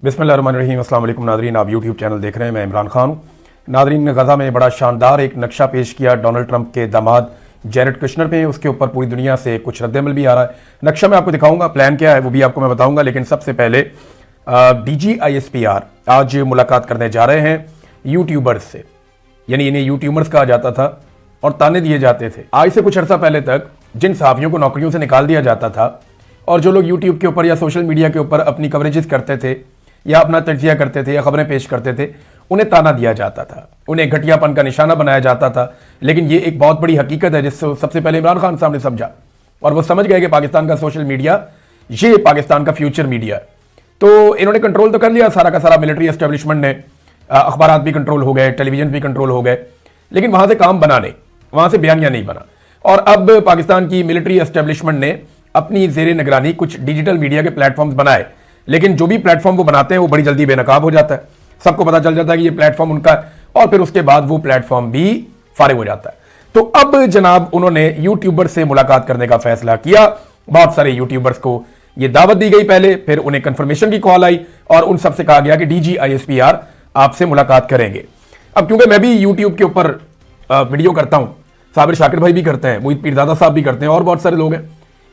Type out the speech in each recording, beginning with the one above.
बिस्मिल्लाहिर्रहमानिर्रहीम। अस्सलाम वालेकुम नादरीन, आप यूट्यूब चैनल देख रहे हैं, मैं इमरान खान हूँ। नादरीन ने गज़ा में बड़ा शानदार एक नक्शा पेश किया डोनाल्ड ट्रंप के दामाद जैरेड कुशनर पे। उसके ऊपर पूरी दुनिया से कुछ रद्दमल भी आ रहा है। नक्शा मैं आपको दिखाऊंगा, प्लान क्या है वो भी आपको मैं बताऊंगा। लेकिन सबसे पहले DGISPR आज मुलाकात करने जा रहे हैं यूट्यूबर्स से, यानी इन्हें यूट्यूबर्स कहा जाता था और ताने दिए जाते थे। आज से कुछ अर्सा पहले तक जिन सहाफ़ियों को नौकरियों से निकाल दिया जाता था और जो लोग यूट्यूब के ऊपर या सोशल मीडिया के ऊपर अपनी कवरेजेस करते थे या अपना तज्जिया करते थे या खबरें पेश करते थे, उन्हें ताना दिया जाता था, उन्हें घटियापन का निशाना बनाया जाता था। लेकिन ये एक बहुत बड़ी हकीकत है जिससे सबसे पहले इमरान खान साहब ने समझा और वो समझ गए कि पाकिस्तान का सोशल मीडिया ये पाकिस्तान का फ्यूचर मीडिया है। तो इन्होंने कंट्रोल तो कर लिया सारा का सारा, मिलिट्री एस्टेब्लिशमेंट ने, अखबारात भी कंट्रोल हो गए, टेलीविजन भी कंट्रोल हो गए, लेकिन वहां से काम बना नहीं, वहां से बयानिया नहीं बना। और अब पाकिस्तान की मिलिट्री एस्टेब्लिशमेंट ने अपनी ज़ेरे निगरानी कुछ डिजिटल मीडिया के प्लेटफॉर्म्स बनाए, लेकिन जो भी प्लेटफॉर्म वो बनाते हैं वो बड़ी जल्दी बेनकाब हो जाता है। सबको पता चल जाता है कि ये प्लेटफॉर्म उनका है और फिर उसके बाद वो प्लेटफॉर्म भी फारिग हो जाता है। तो अब जनाब उन्होंने यूट्यूबर से मुलाकात करने का फैसला किया। बहुत सारे यूट्यूबर्स को ये दावत दी गई पहले, फिर उन्हें कंफर्मेशन की कॉल आई और उन सबसे कहा गया कि DGISPR आपसे मुलाकात करेंगे। अब क्योंकि मैं भी यूट्यूब के ऊपर वीडियो करता हूं, साबिर शाकिर भाई भी करते हैं, मोहित पीरजादा साहब भी करते हैं और बहुत सारे लोग हैं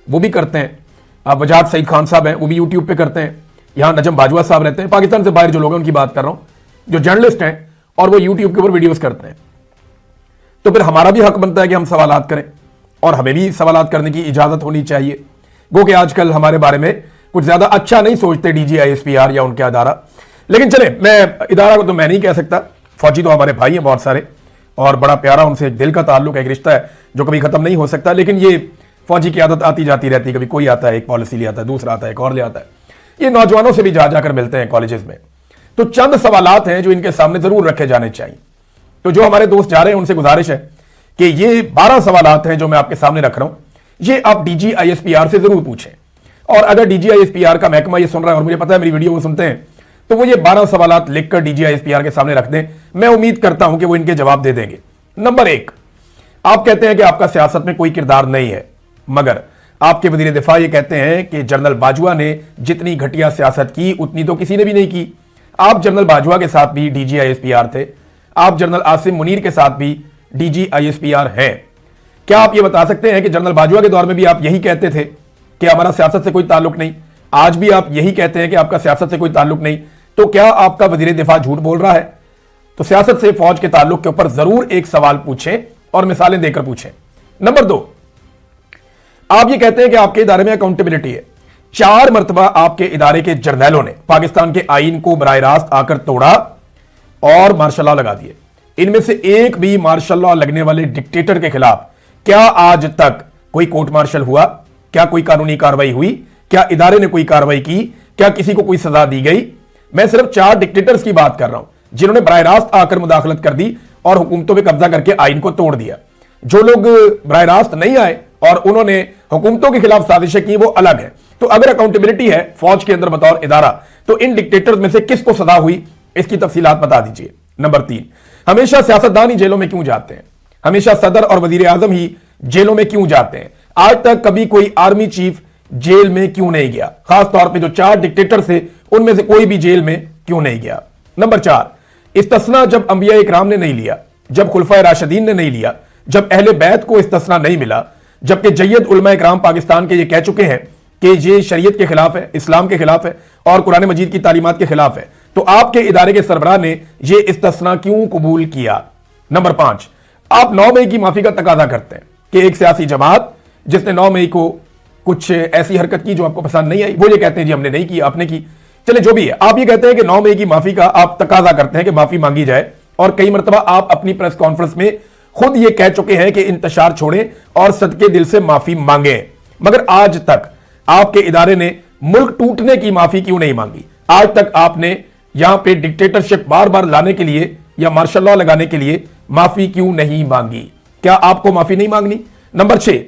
वो भी करते हैं, वजाद सईद खान साहब हैं वो भी यूट्यूब पे करते हैं, यहाँ नजम बाजवा साहब रहते हैं। पाकिस्तान से बाहर जो लोग हैं उनकी बात कर रहा हूं, जो जर्नलिस्ट हैं और वो यूट्यूब के ऊपर वीडियोस करते हैं। तो फिर हमारा भी हक बनता है कि हम सवालात करें और हमें भी सवालात करने की इजाजत होनी चाहिए। गो कि आजकल हमारे बारे में कुछ ज्यादा अच्छा नहीं सोचते DGISPR या उनके अदारा। लेकिन चले, मैं इदारा को तो मैं नहीं कह सकता, फौजी तो हमारे भाई हैं बहुत सारे और बड़ा प्यारा उनसे एक दिल का ताल्लुक है, एक रिश्ता है जो कभी खत्म नहीं हो सकता। लेकिन ये फौजी की आदत आती जाती रहती है, कभी कोई आता है एक पॉलिसी ले आता है, दूसरा आता है एक और ले आता है। ये नौजवानों से भी जा जाकर मिलते हैं कॉलेजेस में। तो चंद सवालात हैं जो इनके सामने जरूर रखे जाने चाहिए। तो जो हमारे दोस्त जा रहे हैं उनसे गुजारिश है कि ये 12 सवालात हैं जो मैं आपके सामने रख रहा हूं, ये आप DGISPR से जरूर पूछें। और अगर DGISPR का महकमा ये सुन रहा है और मुझे पता है मेरी वीडियो वो सुनते हैं, तो वो ये 12 सवालात लिखकर DGISPR के सामने रख दें। मैं उम्मीद करता हूं कि वो इनके जवाब दे देंगे। नंबर 1, आप कहते हैं कि आपका सियासत में कोई किरदार नहीं है, मगर आपके वजीर दिफा ये कहते हैं कि जनरल बाजवा ने जितनी घटिया सियासत की उतनी तो किसी ने भी नहीं की। आप जनरल बाजवा के साथ भी DGISPR थे, आप जनरल आसिम मुनीर के साथ भी DGISPR हैं। क्या आप ये बता सकते हैं कि जनरल बाजवा के दौर में भी आप यही कहते थे कि हमारा सियासत से कोई ताल्लुक नहीं, आज भी आप यही कहते हैं कि आपका सियासत से कोई ताल्लुक नहीं, तो क्या आपका वजीर दिफा झूठ बोल रहा है? तो सियासत से फौज के ताल्लुक के ऊपर जरूर एक सवाल पूछें और मिसालें देकर पूछें। नंबर 2, आप ये कहते हैं कि आपके इदारे में अकाउंटेबिलिटी है। 4 मरतबा आपके इदारे के जर्नैलों ने पाकिस्तान के आईन को बराह रास्त आकर तोड़ा और मार्शल लॉ लगा दिए। इनमें से एक भी मार्शल लॉ लगने वाले डिक्टेटर के खिलाफ क्या आज तक कोई कोर्ट मार्शल हुआ? क्या कोई कानूनी कार्रवाई हुई? क्या इदारे ने कोई कार्रवाई की? क्या किसी को कोई सजा दी गई? मैं सिर्फ 4 डिक्टेटर्स की बात कर रहा हूं जिन्होंने बराह रास्त आकर मुदाखलत कर दी और हुकूमतों पर कब्जा करके आईन को तोड़ दिया। जो लोग बराह रास्त नहीं आए और उन्होंने हुकूमतों के खिलाफ साजिशें की वो अलग है। तो अगर अकाउंटेबिलिटी है फौज के अंदर बतौर इदारा, तो इन डिक्टेटर्स में से किसको सजा हुई इसकी तफसीलात बता दीजिए। नंबर 3, हमेशा सियासतदान ही जेलों में क्यों जाते हैं? हमेशा सदर और वजीर आजम ही जेलों में क्यों जाते हैं? आज तक कभी कोई आर्मी चीफ जेल में क्यों नहीं गया? खास तौर पर जो 4 डिक्टेटर थे उनमें से कोई भी जेल में क्यों नहीं गया? नंबर 4, इस्तिस्ना जब अंबिया इकराम ने नहीं लिया, जब खुलफाए राशिदीन ने नहीं लिया, जब अहले बैत को इस्तिस्ना नहीं मिला, जबकि जय्यद उलमा इकराम पाकिस्तान के ये कह चुके हैं कि ये शरीयत के खिलाफ है, इस्लाम के खिलाफ है और कुरान मजीद की तालीमात के खिलाफ है, तो आपके इदारे के सरबराह ने ये इस्तिस्ना क्यों कबूल किया? नंबर 5, आप 9 मई की माफी का तकाजा करते हैं कि एक सियासी जमात जिसने 9 मई को कुछ ऐसी हरकत की जो आपको पसंद नहीं आई, वो ये कहते हैं जी हमने नहीं की, आपने की। चले जो भी है, आप ये कहते हैं कि 9 मई की माफी का आप तकाजा करते हैं कि माफी मांगी जाए और कई मरतबा आप अपनी प्रेस कॉन्फ्रेंस में खुद ये कह चुके हैं कि इंतशार छोड़ें और सदके दिल से माफी मांगे। मगर आज तक आपके इदारे ने मुल्क टूटने की माफी क्यों नहीं मांगी? आज तक आपने यहां पे डिक्टेटरशिप बार बार लाने के लिए या मार्शल लॉ लगाने के लिए माफी क्यों नहीं मांगी? क्या आपको माफी नहीं मांगनी? नंबर 6,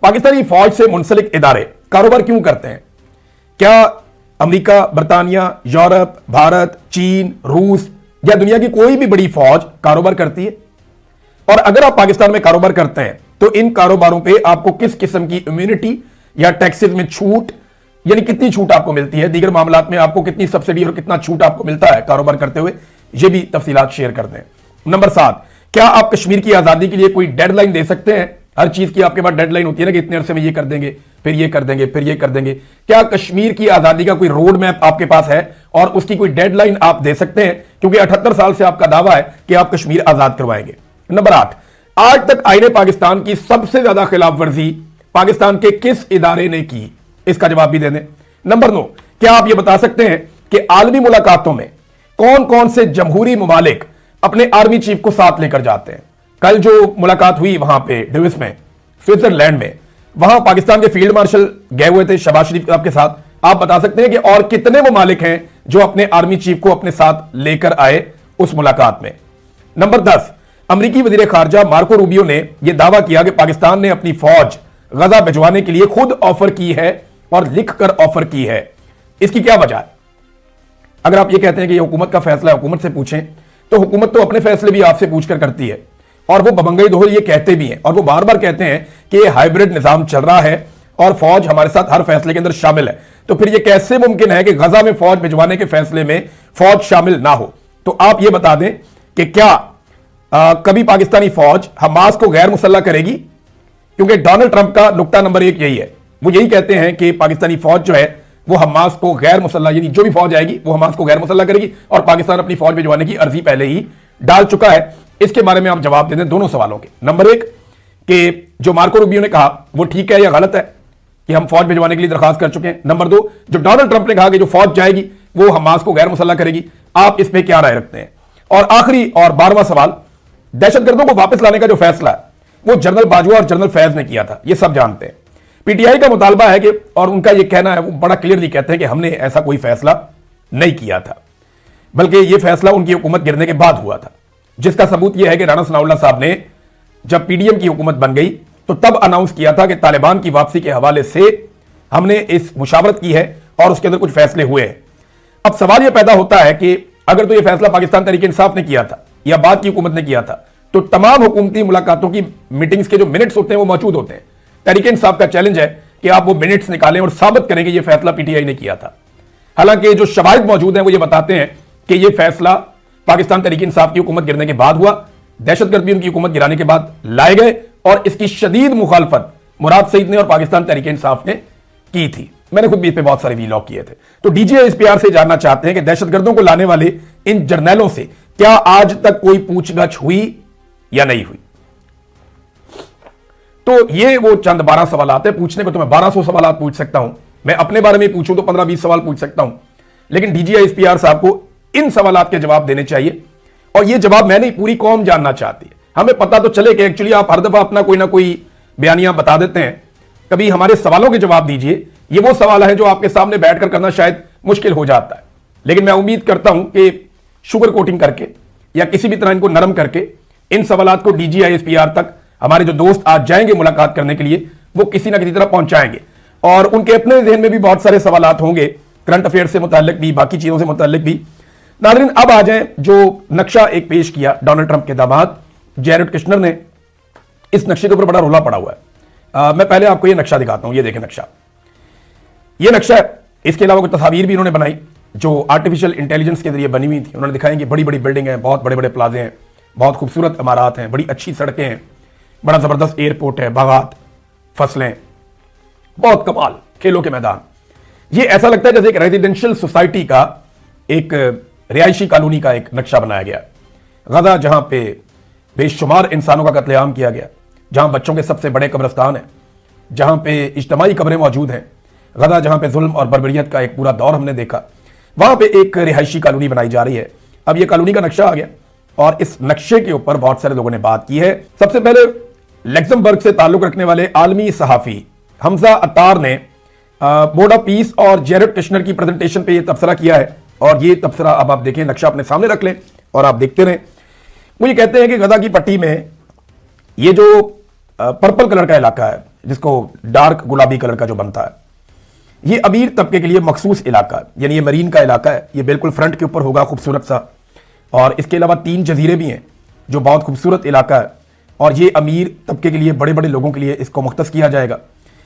पाकिस्तानी फौज से मुंसलिक इदारे कारोबार क्यों करते हैं? क्या अमेरिका, बरतानिया, यूरोप, भारत, चीन, रूस या दुनिया की कोई भी बड़ी फौज कारोबार करती है? और अगर आप पाकिस्तान में कारोबार करते हैं तो इन कारोबारों पे आपको किस किस्म की इम्यूनिटी या टैक्सेस में छूट यानी कितनी छूट आपको मिलती है, दीगर मामलात में आपको कितनी सब्सिडी और कितना छूट आपको मिलता है कारोबार करते हुए, ये भी तफसीलात शेयर करते हैं। नंबर 7, क्या आप कश्मीर की आजादी के लिए कोई डेडलाइन दे सकते हैं? हर चीज की आपके पास डेडलाइन होती है ना कि इतने अरसे में ये कर देंगे, फिर ये कर देंगे, फिर ये कर देंगे। क्या कश्मीर की आजादी का कोई रोड मैप आपके पास है और उसकी कोई डेडलाइन आप दे सकते हैं? क्योंकि 78 साल से आपका दावा है कि आप कश्मीर आजाद करवाएंगे। नंबर 8, आज तक आईने पाकिस्तान की सबसे ज्यादा खिलाफ वर्जी पाकिस्तान के किस इदारे ने की? इसका जवाब भी दे दें। नंबर 9, क्या आप यह बता सकते हैं कि आलमी मुलाकातों में कौन कौन से जमहूरी ममालिक अपने आर्मी चीफ को साथ लेकर जाते हैं? कल जो मुलाकात हुई वहां पे डेविस में, स्विट्जरलैंड में, वहां पाकिस्तान के फील्ड मार्शल गए हुए थे शहबाज शरीफ साहब के साथ। आप बता सकते हैं कि और कितने ममालिक हैं जो अपने आर्मी चीफ को अपने साथ लेकर आए उस मुलाकात में? नंबर 10, अमेरिकी वजीर खारजा मार्को रूबियो ने यह दावा किया कि पाकिस्तान ने अपनी फौज गजा भिजवाने के लिए खुद ऑफर की है और लिखकर ऑफर की है। इसकी क्या वजह है? अगर आप ये कहते हैं कि यह हुकूमत का फैसला है, हुकूमत से पूछें, तो हुकूमत तो अपने फैसले भी आपसे पूछकर करती है और वो बबंगई दोहल ये कहते भी हैं और वो बार बार कहते हैं कि ये हाइब्रिड निजाम चल रहा है और फौज हमारे साथ हर फैसले के अंदर शामिल है। तो फिर ये कैसे मुमकिन है कि गजा में फौज भिजवाने के फैसले में फौज शामिल ना हो? तो आप ये बता दें कि क्या कभी पाकिस्तानी फौज हमास को गैर मुसल्ला करेगी? क्योंकि डोनाल्ड ट्रंप का नुक्ता नंबर 1 यही है, वो यही कहते हैं कि पाकिस्तानी फौज जो है वो हमास को गैर मुसल्ला, यानी जो भी फौज आएगी वो हमास को गैर मुसल्ला करेगी और पाकिस्तान अपनी फौज भिजवाने की अर्जी पहले ही डाल चुका है। इसके बारे में आप जवाब दे दें दोनों सवालों के। नंबर 1 कि जो मार्को रूबियो ने कहा वो ठीक है या गलत है कि हम फौज भिजवाने के लिए दरखास्त कर चुके हैं। नंबर 2, जो डोनाल्ड ट्रंप ने कहा कि जो फौज जाएगी वो हमास को गैर मुसल्ला करेगी, आप इस पे क्या राय रखते हैं? और आखिरी और 12वां सवाल, दहशतगर्दों को वापस लाने का जो फैसला है वो जनरल बाजवा और जनरल फैज ने किया था, ये सब जानते हैं। पीटीआई का मुतालबा है कि, और उनका ये कहना है, वो बड़ा क्लियरली कहते हैं कि हमने ऐसा कोई फैसला नहीं किया था, बल्कि ये फैसला उनकी हुकूमत गिरने के बाद हुआ था। जिसका सबूत यह है कि राणा सनाउल्लाह साहब ने जब पीडीएम की हुकूमत बन गई तो तब अनाउंस किया था कि तालिबान की वापसी के हवाले से हमने इस मुशावरत की है और उसके अंदर कुछ फैसले हुए हैं। अब सवाल यह पैदा होता है कि अगर तो यह फैसला पाकिस्तान तहरीक इंसाफ ने किया था या बाद की हुकूमत ने किया था, तो तमाम हुकूमती मुलाकातों की मीटिंग्स के जो मिनट्स होते हैं वो मौजूद होते हैं। तहरीक इंसाफ का चैलेंज है कि आप वो मिनट्स निकालें और साबित करें कि यह फैसला पीटीआई ने किया था। हालांकि जो शवाहिद मौजूद हैं वो ये बताते हैं कि यह फैसला पाकिस्तान तहरीक इंसाफ की हुकूमत गिरने के बाद हुआ, दहशतगर्द भी उनकी हुकूमत गिराने के बाद लाए गए और इसकी शदीद मुखालफत मुराद सईद ने और पाकिस्तान तहरीक इंसाफ ने की थी। मैंने खुद भी इस पे बहुत सारे वीलॉग किए थे। तो डीजीआईएसपीआर से जानना चाहते हैं कि दहशतगर्दों को लाने वाले इन जर्नैलों से क्या आज तक कोई पूछगछ हुई या नहीं हुई? तो ये वो चंद 12 सवाल हैं। पूछने को तो मैं 1200 सवाल पूछ सकता हूं, मैं अपने बारे में पूछूं तो 15-20 सवाल पूछ सकता हूं, लेकिन डीजीआईएसपीआर साहब को इन सवालात के जवाब देने चाहिए और ये जवाब मैं नहीं, पूरी कौम जानना चाहती है। हमें पता तो चले कि एक्चुअली आप हर दफा अपना कोई ना कोई बयानियां बता देते हैं, कभी हमारे सवालों के जवाब दीजिए। ये वो सवाल है जो आपके सामने बैठकर करना शायद मुश्किल हो जाता है, लेकिन मैं उम्मीद करता हूं कि शुगर कोटिंग करके या किसी भी तरह इनको नरम करके इन सवालात को डीजीआईएसपीआर तक हमारे जो दोस्त आज जाएंगे मुलाकात करने के लिए वो किसी ना किसी तरह पहुंचाएंगे और उनके अपने ज़हन में भी बहुत सारे सवालात होंगे, करंट अफेयर से मुताल्लिक भी, बाकी चीजों से मुताल्लिक भी। नाज़रीन, अब आ जाएं जो नक्शा एक पेश किया डोनाल्ड ट्रंप के दामाद जैरेड कुशनर ने। इस नक्शे के ऊपर बड़ा रोला पड़ा हुआ है। मैं पहले आपको ये नक्शा दिखाता हूं। ये देखें नक्शा, ये नक्शा है। इसके अलावा कुछ तस्वीर भी इन्होंने बनाई जो आर्टिफिशियल इंटेलिजेंस के जरिए बनी हुई थी। उन्होंने दिखाई कि बड़ी बड़ी बिल्डिंग है, बहुत बड़े बड़े प्लाजे हैं, बहुत खूबसूरत इमारात हैं, बड़ी अच्छी सड़कें हैं, बड़ा जबरदस्त एयरपोर्ट है, बागात, फसलें, बहुत कमाल, खेलों के मैदान। ये ऐसा लगता है जैसे एक रेजिडेंशियल सोसाइटी का, एक रिहायशी कॉलोनी का एक नक्शा बनाया गया। गजा जहां पे बेशुमार इंसानों का कत्लेआम किया गया, जहां बच्चों के सबसे बड़े कब्रिस्तान हैं, जहां पे इज्तिमाई कब्रें मौजूद हैं, गजा जहां पे जुल्म और बर्बरियत का एक पूरा दौर हमने देखा, वहां पे एक रिहायशी कॉलोनी बनाई जा रही है। अब ये कॉलोनी का नक्शा आ गया और इस नक्शे के ऊपर बहुत सारे लोगों ने बात की है। सबसे पहले लग्जमबर्ग से ताल्लुक रखने वाले आलमी सहाफी हमजा अत्तार ने बोर्ड ऑफ पीस और जैरेड कुशनर की प्रेजेंटेशन पे ये तबसरा किया है और ये तबसरा अब आप देखें, नक्शा अपने सामने रख लें और आप देखते रहें। वो ये कहते हैं कि गजा की पट्टी में ये जो पर्पल कलर का इलाका है, जिसको डार्क गुलाबी कलर का जो बनता है, ये अमीर तबके के लिए मखसूस इलाका है, यानी ये मरीन का इलाका है। ये बिल्कुल फ्रंट के ऊपर होगा खूबसूरत सा, और इसके अलावा 3 जजीरे भी हैं जो बहुत खूबसूरत इलाका है और ये अमीर तबके के लिए, बड़े बड़े लोगों के लिए इसको मुख्तस किया जाएगा।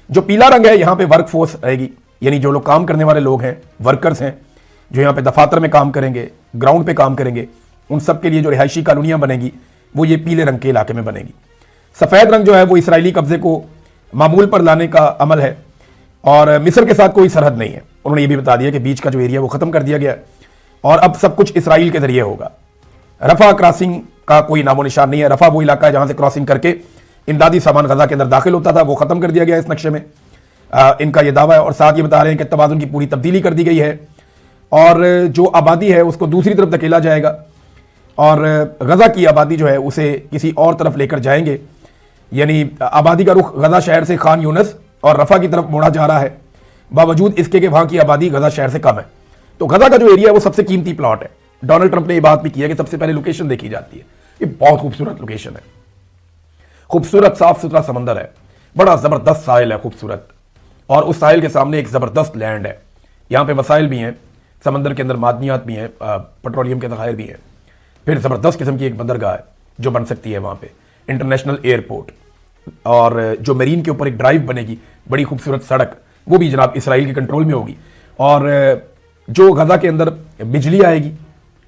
जो पीला रंग है, यहाँ पे वर्क फोर्स रहेगी, یعنی جو لوگ کام کرنے والے لوگ ہیں، ورکرز ہیں، جو یہاں پہ دفاتر میں کام کریں گے، گراؤنڈ پہ کام کریں گے، ان سب کے لیے جو رہائشی کالونیاں بنے گی وہ یہ پیلے رنگ کے علاقے میں بنے گی۔ سفید رنگ جو ہے وہ اسرائیلی قبضے کو معمول پر لانے کا عمل ہے، اور مصر کے ساتھ کوئی سرحد نہیں ہے۔ انہوں نے یہ بھی بتا دیا کہ بیچ کا جو ایریا وہ ختم کر دیا گیا ہے اور اب سب کچھ اسرائیل کے ذریعے ہوگا۔ رفح کراسنگ کا کوئی نام و نشان نہیں ہے۔ رفح وہ علاقہ ہے جہاں سے کراسنگ کر کے امدادی سامان غزہ کے اندر داخل ہوتا تھا، وہ ختم کر دیا گیا اس نقشے میں، ان کا یہ دعویٰ ہے۔ اور ساتھ یہ بتا رہے ہیں کہ توازن کی پوری تبدیلی کر دی گئی ہے اور جو آبادی ہے اس کو دوسری طرف دھکیلا جائے گا، اور غزہ کی آبادی جو ہے اسے کسی اور طرف لے کر جائیں گے، یعنی آبادی کا رخ غزہ شہر سے خان یونس اور رفح کی طرف موڑا جا رہا ہے، باوجود اس کے کہ وہاں کی آبادی غزہ شہر سے کم ہے۔ تو غزہ کا جو ایریا ہے وہ سب سے قیمتی پلاٹ ہے۔ ڈونلڈ ٹرمپ نے یہ بات بھی کی ہے کہ سب سے پہلے لوکیشن دیکھی جاتی ہے۔ یہ بہت خوبصورت لوکیشن ہے، خوبصورت صاف ستھرا سمندر ہے، بڑا زبردست ساحل ہے خوبصورت، اور اس ساحل کے سامنے ایک زبردست لینڈ ہے۔ یہاں پہ وسائل بھی ہیں، سمندر کے اندر معدنیات بھی ہیں، پیٹرولیم کے ذخائر بھی ہیں، پھر زبردست قسم کی ایک بندرگاہ ہے جو بن سکتی ہے وہاں پہ، انٹرنیشنل ایئرپورٹ، اور جو میرین کے اوپر ایک ڈرائیو بنے گی، بڑی خوبصورت سڑک، وہ بھی جناب اسرائیل کے کنٹرول میں ہوگی، اور جو غزہ کے اندر بجلی آئے گی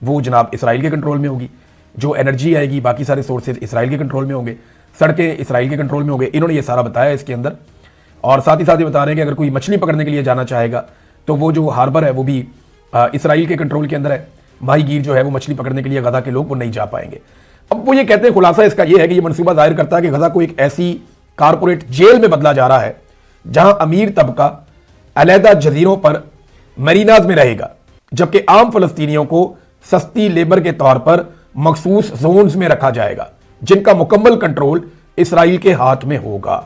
وہ جناب اسرائیل کے کنٹرول میں ہوگی، جو انرجی آئے گی باقی سارے سورسز اسرائیل کے کنٹرول میں ہوں گے، سڑکیں اسرائیل کے کنٹرول میں ہوں گے۔ انہوں نے یہ سارا بتایا اس کے اندر، اور ساتھ ہی ساتھ یہ بتا رہے ہیں کہ اگر کوئی مچھلی پکڑنے کے لیے جانا چاہے گا تو وہ جو ہاربر ہے وہ بھی اسرائیل کے کنٹرول کے اندر ہے، ماہی گیر جو ہے وہ مچھلی پکڑنے کے لیے غزہ کے لوگ وہ نہیں جا پائیں گے۔ اب وہ یہ کہتے ہیں، خلاصہ اس کا یہ ہے کہ یہ منصوبہ ظاہر کرتا ہے کہ غزہ کو ایک ایسی کارپوریٹ جیل میں بدلا جا رہا ہے جہاں امیر طبقہ علیحدہ جزیروں پر مریناز میں رہے گا، جبکہ عام فلسطینیوں کو سستی لیبر کے طور پر مخصوص زونز میں رکھا جائے گا جن کا مکمل کنٹرول اسرائیل کے ہاتھ میں ہوگا۔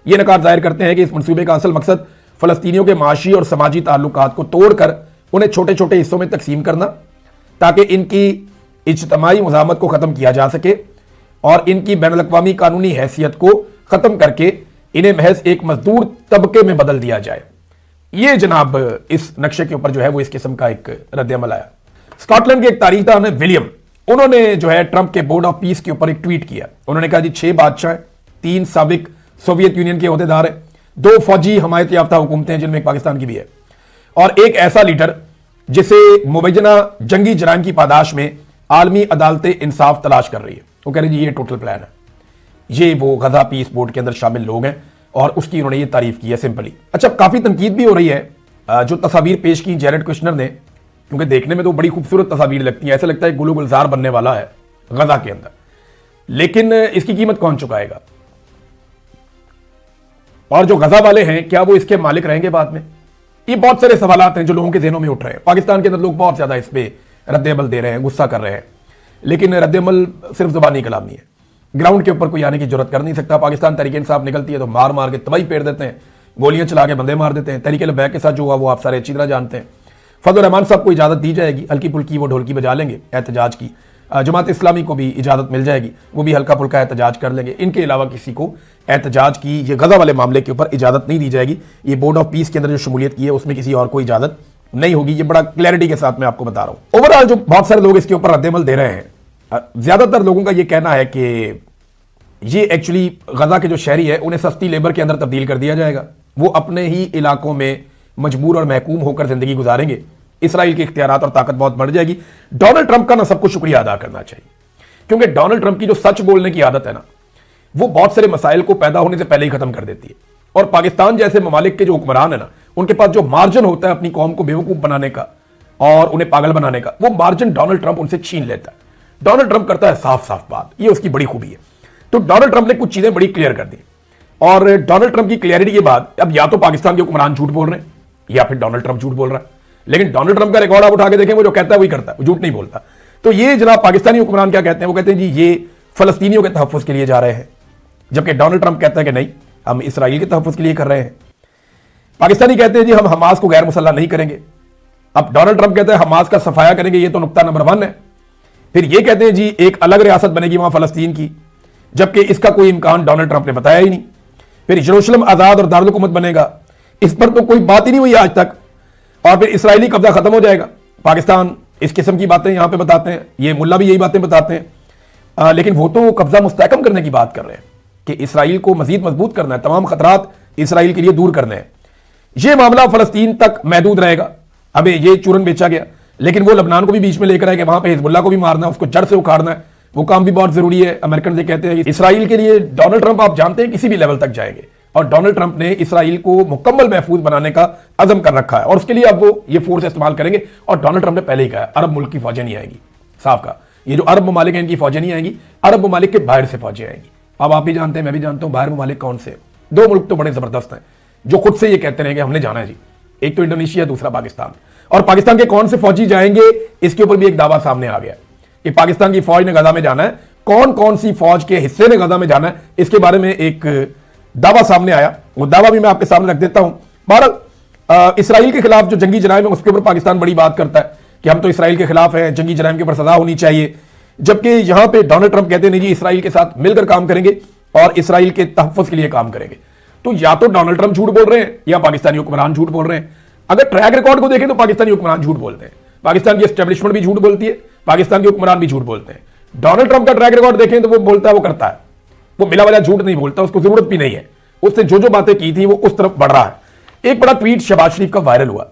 یہ نکات ظاہر کرتے ہیں کہ اس منصوبے کا اصل مقصد فلسطینیوں کے معاشی اور سماجی تعلقات کو توڑ کر انہیں چھوٹے چھوٹے حصوں میں تقسیم کرنا، تاکہ ان کی اجتماعی مزاحمت کو ختم کیا جا سکے اور ان کی بین الاقوامی قانونی حیثیت کو ختم کر کے انہیں محض ایک مزدور طبقے میں بدل دیا جائے۔ یہ جناب اس نقشے کے اوپر جو ہے وہ اس قسم کا ایک رد عمل آیا۔ اسکاٹ لینڈ کے ایک تاریخ دان ولیم، انہوں نے جو ہے ٹرمپ کے بورڈ آف پیس کے اوپر ایک ٹویٹ کیا۔ انہوں نے کہا جی 6 بادشاہ، 3 سابق سوویت یونین کے عہدیدار ہیں، 2 فوجی حمایت یافتہ حکومتیں جن میں ایک پاکستان کی بھی ہے، اور ایک ایسا لیڈر جسے مبینہ جنگی جرائم کی پاداش میں عالمی عدالت انصاف تلاش کر رہی ہے۔ وہ کہہ رہے ہیں جی یہ ٹوٹل پلان ہے۔ یہ وہ غزہ پیس بورڈ کے اندر شامل لوگ ہیں اور اس کی انہوں نے یہ تعریف کی ہے سمپلی۔ اچھا، کافی تنقید بھی ہو رہی ہے جو تصاویر پیش کی جیرڈ کوشنر نے، کیونکہ دیکھنے میں تو بڑی خوبصورت تصاویر لگتی ہیں، ایسا لگتا ہے گلو گلزار بننے والا ہے غزہ کے اندر، لیکن اس کی قیمت کون چکائے گا؟ اور جو غزہ والے ہیں کیا وہ اس کے مالک رہیں گے بعد میں؟ یہ بہت سارے سوالات ہیں جو لوگوں کے ذہنوں میں اٹھ رہے ہیں۔ پاکستان کے اندر لوگ بہت زیادہ اس پہ رد عمل دے رہے ہیں، غصہ کر رہے ہیں، لیکن رد عمل صرف زبانی کلام نہیں ہے، گراؤنڈ کے اوپر کوئی آنے کی جرت کر نہیں سکتا۔ پاکستان تحریک انصاف نکلتی ہے تو مار مار کے تباہی پھیر دیتے ہیں، گولیاں چلا کے بندے مار دیتے ہیں۔ تحریک لبیک کے ساتھ جو ہوا وہ آپ سارے اچھی طرح جانتے ہیں۔ فضل الرحمان صاحب کو اجازت دی جائے گی، ہلکی پھلکی وہ ڈھولکی بجا لیں گے احتجاج کی، جماعت اسلامی کو بھی اجازت مل جائے گی، وہ بھی ہلکا پھلکا احتجاج کر لیں گے۔ ان کے علاوہ کسی کو احتجاج کی یہ غزہ والے معاملے کے اوپر اجازت نہیں دی جائے گی۔ یہ بورڈ آف پیس کے اندر جو شمولیت کی ہے اس میں کسی اور کو اجازت نہیں ہوگی۔ یہ بڑا کلیئرٹی کے ساتھ میں آپ کو بتا رہا ہوں۔ اوورآل جو بہت سارے لوگ اس کے اوپر رد عمل دے رہے ہیں، زیادہ تر لوگوں کا یہ کہنا ہے کہ یہ ایکچولی غزہ کے جو شہری ہے انہیں سستی لیبر کے اندر تبدیل کر دیا جائے گا، وہ اپنے ہی علاقوں میں مجبور اور محکوم ہو کر زندگی گزاریں گے، اسرائیل کے اختیارات اور طاقت بہت بڑھ جائے گی۔ ڈونلڈ ٹرمپ کا نا سب کو شکریہ ادا کرنا چاہیے، کیونکہ ڈونلڈ ٹرمپ کی جو سچ بولنے کی عادت ہے نا، وہ بہت سارے مسائل کو پیدا ہونے سے پہلے ہی ختم کر دیتی ہے۔ اور پاکستان جیسے ممالک کے جو حکمران ہیں نا، ان کے پاس جو مارجن ہوتا ہے اپنی قوم کو بیوقوف بنانے کا اور انہیں پاگل بنانے کا، وہ مارجن ڈونلڈ ٹرمپ ان سے چھین لیتا ہے۔ ڈونلڈ ٹرمپ کرتا ہے صاف صاف بات، یہ اس کی بڑی خوبی ہے۔ تو ڈونلڈ ٹرمپ نے کچھ چیزیں بڑی کلیئر کر دی، اور ڈونلڈ ٹرمپ کی کلیئرٹی کے بعد اب یا تو پاکستان کے حکمران جھوٹ بول رہے ہیں یا پھر ڈونلڈ ٹرمپ جھوٹ بول رہا ہے، لیکن ڈونلڈ ٹرمپ کا ریکارڈ آپ اٹھا کے دیکھیں، وہ جو کہتا ہے وہی کرتا ہے، وہ جھوٹ نہیں بولتا۔ تو یہ جناب پاکستانی حکمران کیا کہتے ہیں؟ وہ کہتے ہیں جی یہ فلسطینیوں کے تحفظ کے لیے جا رہے ہیں، جبکہ ڈونلڈ ٹرمپ کہتا ہے کہ نہیں، ہم اسرائیل کے تحفظ کے لیے کر رہے ہیں۔ پاکستانی کہتے ہیں جی ہم حماس کو غیر مسلح نہیں کریں گے، اب ڈونلڈ ٹرمپ کہتے ہیں حماس کا صفایا کریں گے، یہ تو نقطہ نمبر 1 ہے۔ پھر یہ کہتے ہیں جی ایک الگ ریاست بنے گی وہاں فلسطین کی، جبکہ اس کا کوئی امکان ڈونلڈ ٹرمپ نے بتایا ہی نہیں۔ پھر یروشلم آزاد اور دارالحکومت بنے گا، اس پر تو کوئی بات ہی نہیں ہوئی آج تک۔ اور پھر اسرائیلی قبضہ ختم ہو جائے گا۔ پاکستان اس قسم کی باتیں یہاں پہ بتاتے ہیں، یہ ملا بھی یہی باتیں بتاتے ہیں، لیکن وہ تو قبضہ مستحکم کرنے کی بات کر رہے ہیں کہ اسرائیل کو مزید مضبوط کرنا ہے، تمام خطرات اسرائیل کے لیے دور کرنے ہیں۔ ये मामला फलस्तीन तक महदूद रहेगा। अब ये चूरन बेचा गया, लेकिन वो लबनान को भी बीच में लेकर आए कि वहां पे हिजबुल्लाह को भी मारना है, उसको जड़ से उखाड़ना है। वो काम भी बहुत जरूरी है। अमेरिकन ये कहते हैं कि इसराइल के लिए डोनाल्ड ट्रंप आप जानते हैं किसी भी लेवल तक जाएंगे, और डोनाल्ड ट्रंप ने इसराइल को मुकम्मल महफूज बनाने का अज़म कर रखा है, और उसके लिए अब वो ये फोर्स इस्तेमाल करेंगे। और डोनाल्ड ट्रंप ने पहले ही कहा अरब मुल्क की फौजें नहीं आएंगी, साफ कहा, ये जो अरब ममालिक हैं इनकी फौजें नहीं आएंगी, अरब ममालिक के बाहर से फौजें आएंगी। अब आप भी जानते हैं, मैं भी जानता हूं बाहर ममालिक कौन से। दो मुल्क तो बड़े जबरदस्त हैं जो खुद से ये कहते रहे कि हमने जाना है जी, एक तो इंडोनेशिया, दूसरा पाकिस्तान। और पाकिस्तान के कौन से फौजी जाएंगे इसके ऊपर भी एक दावा सामने आ गया कि पाकिस्तान की फौज ने गजा में जाना है। कौन कौन सी फौज के हिस्से ने गजा में जाना है इसके बारे में एक दावा सामने आया, वो दावा भी मैं आपके सामने रख देता हूं। बहरहाल इसराइल के खिलाफ जो जंगी जराइम है उसके ऊपर पाकिस्तान बड़ी बात करता है कि हम तो इसराइल के खिलाफ हैं, जंगी जराइम के ऊपर सजा होनी चाहिए, जबकि यहां पे डोनाल्ड ट्रंप कहते नहीं जी इसराइल के साथ मिलकर काम करेंगे और इसराइल के तहफ़्फ़ुज़ के लिए काम करेंगे। तो या तो डोनाल्ड ट्रंप झूठ बोल रहे हैं या पाकिस्तानी हुक्मरान झूठ बोल रहे हैं। अगर ट्रैक रिकॉर्ड को देखें तो पाकिस्तानी हुक्मरान झूठ बोलते हैं, पाकिस्तान की एस्टेब्लिशमेंट भी झूठ बोलती है, पाकिस्तान के हुक्मरान भी झूठ बोलते हैं। डोनाल्ड ट्रंप का ट्रैक रिकॉर्ड देखें तो वो बोलता है, वो करता है, वो मिला वाला झूठ नहीं बोलता, उसको जरूरत भी नहीं है, उसने जो जो बातें की थी वो उस तरफ बढ़ रहा है। एक बड़ा ट्वीट शहबाज शरीफ का वायरल हुआ।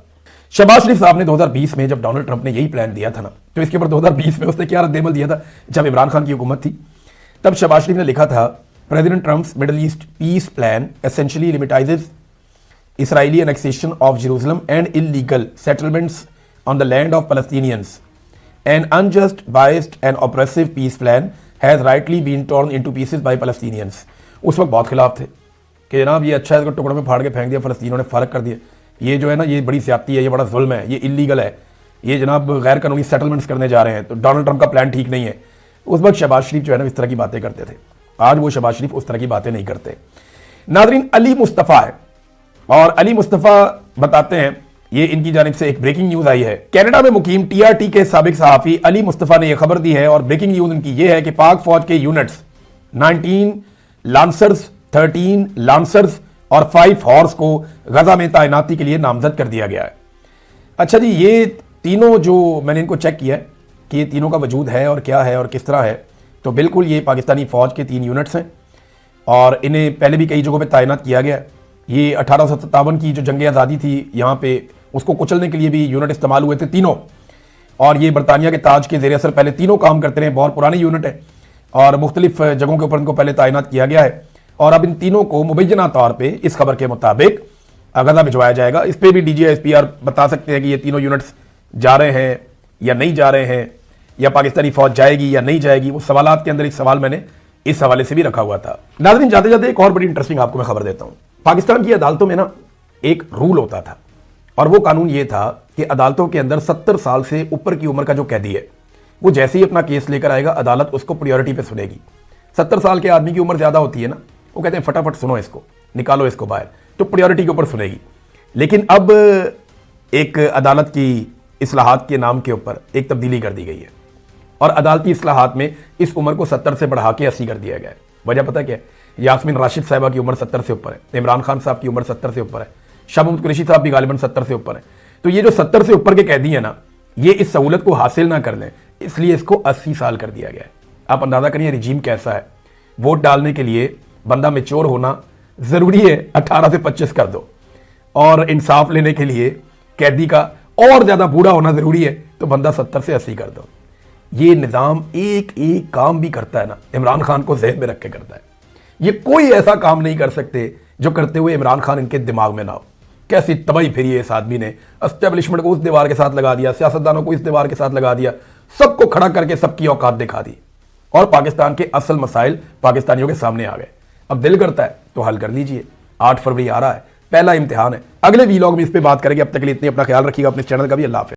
शहबाज शरीफ साहब ने 2020 में जब डोनाल्ड ट्रंप ने यही प्लान दिया था ना, तो इसके ऊपर 2020 में उसने क्या रद्देमल दिया था जब इमरान खान की हुकूमत थी, तब शहबाज शरीफ ने लिखा था president Trump's middle east peace plan essentially legitimizes Israeli annexation of Jerusalem and illegal settlements on the land of Palestinians. An unjust, biased and oppressive peace plan has rightly been torn into pieces by Palestinians. उस वक्त बहुत खिलाफ थे कि जनाब ये अच्छा है, इसको टुकड़ों में फाड़ के फेंक दिया, फलस्तीनियों ने फर्क कर दिया, ये जो है ना ये बड़ी ज्यादती है, ये बड़ा जुल्म है, ये इलीगल है, ये जनाब गैर कानूनी सेटलमेंट्स करने जा रहे हैं, तो डोनाल्ड ट्रंप का प्लान ठीक नहीं है। उस वक्त शहबाज शरीफ जो है ना इस तरह की बातें करते थे। आज वो शहबाज शरीफ उस तरह की बातें नहीं करते। नाज़रीन, अली मुस्तफ़ा है और अली मुस्तफ़ा बताते हैं, ये इनकी जानिब से एक ब्रेकिंग न्यूज आई है। कनाडा में मुकीम टीआरटी के साबिक सहाफ़ी अली मुस्तफ़ा ने यह खबर दी है, और ब्रेकिंग न्यूज इनकी यह है कि पाक फौज के यूनिट्स 19 लांसर्स, 13 लांसर्स और 5 हॉर्स को गजा में तैनाती के लिए नामजद कर दिया गया है। अच्छा जी, ये तीनों जो मैंने इनको चेक किया है कि ये तीनों का वजूद है और क्या है और किस तरह है, तो बिल्कुल ये पाकिस्तानी फौज के 3 यूनिट्स हैं और इन्हें पहले भी कई जगहों पर तैनात किया गया। ये 1857 की जो जंग आज़ादी थी यहाँ पे उसको कुचलने के लिए भी यूनिट इस्तेमाल हुए थे तीनों, और ये बरतानिया के ताज के ज़ेर असर पहले तीनों काम करते रहे। बहुत पुराने यूनिट है और मुख्तलिफ जगहों के ऊपर इनको पहले तैनात किया गया है, और अब इन तीनों को मुबैना तौर पर इस खबर के मुताबिक गजा भिजवाया जाएगा। इस पर भी DGSPR बता सकते हैं कि ये तीनों यूनिट्स जा रहे हैं या नहीं जा रहे हैं, या पाकिस्तानी फौज जाएगी या नहीं जाएगी। वो सवालात के अंदर एक सवाल मैंने इस हवाले से भी रखा हुआ था। नाज़रीन, जाते जाते एक और बड़ी इंटरेस्टिंग आपको मैं खबर देता हूँ। पाकिस्तान की अदालतों में ना एक रूल होता था, और वो कानून ये था कि अदालतों के अंदर 70 साल से ऊपर की उम्र का जो कैदी है वो जैसे ही अपना केस लेकर आएगा अदालत उसको प्रायोरिटी पे सुनेगी। 70 साल के आदमी की उम्र ज़्यादा होती है ना, वो कहते हैं फटाफट सुनो इसको, निकालो इसको बाहर, तो प्रायोरिटी के ऊपर सुनेगी। लेकिन अब एक अदालत की इस्लाहात के नाम के ऊपर एक तब्दीली कर दी गई है, और अदालती इस्लाहात में इस उम्र को 70 से बढ़ा के 80 कर दिया गया है। वजह पता क्या है? यास्मीन राशिद साहिबा की उम्र 70 से ऊपर है, इमरान खान साहब की उम्र 70 से ऊपर है, शाह महमूद कुरैशी साहब भी गालिबन 70 से ऊपर है। तो ये जो 70 से ऊपर के कैदी हैं ना, ये इस सहूलत को हासिल ना कर लें, इसलिए इसको 80 साल कर दिया गया है। आप अंदाजा करिए रिजीम कैसा है। वोट डालने के लिए बंदा मेच्योर होना ज़रूरी है, 18 से 25 कर दो, और इंसाफ लेने के लिए कैदी का और ज़्यादा बूढ़ा होना ज़रूरी है, तो बंदा 70 से 80 कर दो। ये निज़ाम एक एक काम भी करता है ना, इमरान खान को ज़हन में रख के करता है। ये कोई ऐसा काम नहीं कर सकते जो करते हुए इमरान खान इनके दिमाग में ना हो। कैसी तबाही फिरी है इस आदमी ने, एस्टेब्लिशमेंट को उस दीवार के साथ लगा दिया, सियासतदानों को इस दीवार के साथ लगा दिया, सबको खड़ा करके सबकी औकात दिखा दी, और पाकिस्तान के असल मसाइल पाकिस्तानियों के सामने आ गए। अब दिल करता है तो हल कर लीजिए। 8 फरवरी आ रहा है, पहला इम्तिहान है। अगले वीलॉग में इस पर बात करेंगे। अब तक के लिए इतनी, अपना ख्याल रखिएगा, अपने चैनल का भी। अल्लाह हाफ़िज़।